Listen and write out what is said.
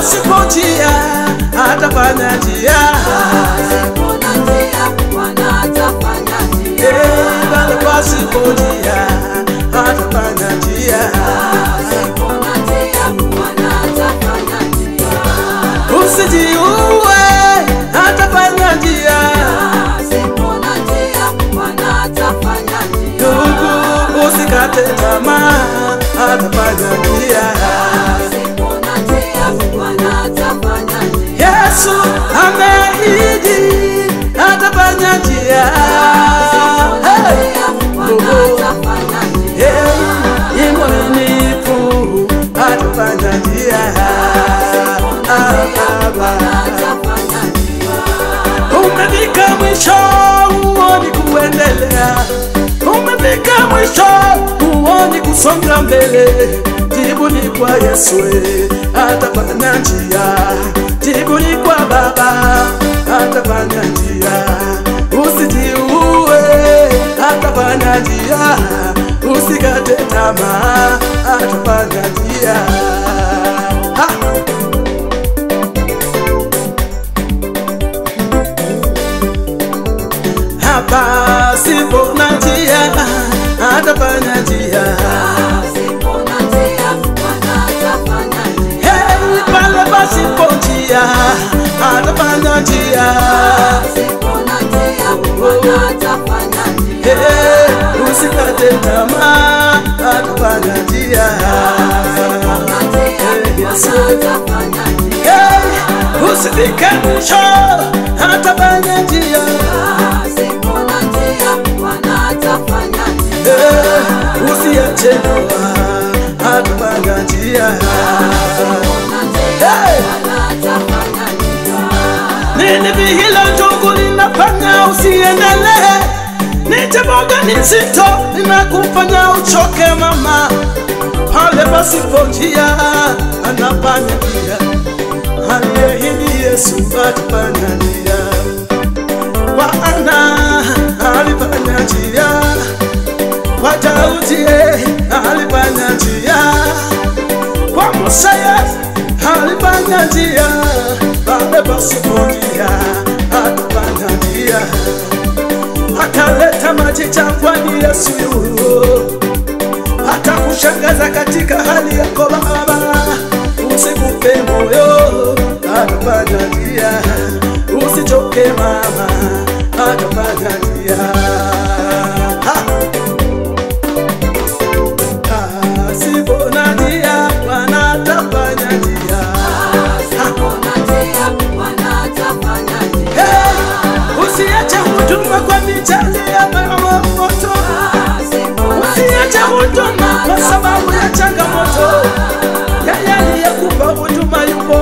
pasipo njia atafanya njia. Pasipona njia Bwana atafanya njia. Pale pasipo njia atafanya njia. Pasipona njia Bwana atafanya njia. Usijiue atafanya njia. Pasipona njia Bwana atafanya njia. Ndugu usikate tamaa atafanya njia. Pasipona njia Bwana atafanya njia. Yesu ameahidi atafanya njia. Mwaminifu atafanya njia. Umefika mwisho huoni kuendelea. Umefika mwisho huoni kusonga mbele. Jibu ni kwa Yesu atafanya njia. Jibu ni kwa Baba atafanya njia. Usijiue atafanya njia. Usikate tamaa atafanya njia. Pasipona njia atafanya njia. Pasipona njia Bwana atafanya njia. Pale pasipo njia atafanya njia. Pasipona njia Bwana atafanya njia. Usikate tamaa atafanya njia. Pasipona njia Bwana atafanya njia. Usifike mwisho atafanya njia. Pasipona njia Bwana atafanya njia. Usiache ndoa atafanya njia. Pasipona njia Bwana atafanya njia. Nini vihilo ndugu linafanya usiendelee? Ni jambo gani nzito linakufanya uchoke mama? Pale pasipo njia anafanya njia. Aliahidi Yesu atafanya njia. Bwana alifanya njia. Kwa Daudi alifanya njia. Kwa Musa alifanya njia. Pale pasipo njia atafanya njia. Ataleta maji jangwani Yesu yuko. Atakushangaza katika hali yako baba. Usikufe moyo atafanya njia. Usichoke mama atafanya njia. Pasipona njia Bwana atafanya njia. Pasipona njia Bwana atafanya njia. Usiache huduma kwa mijali ya moto. Usiache huduma kwa sababu ya changamoto. Yeye aliyekupa huduma yupo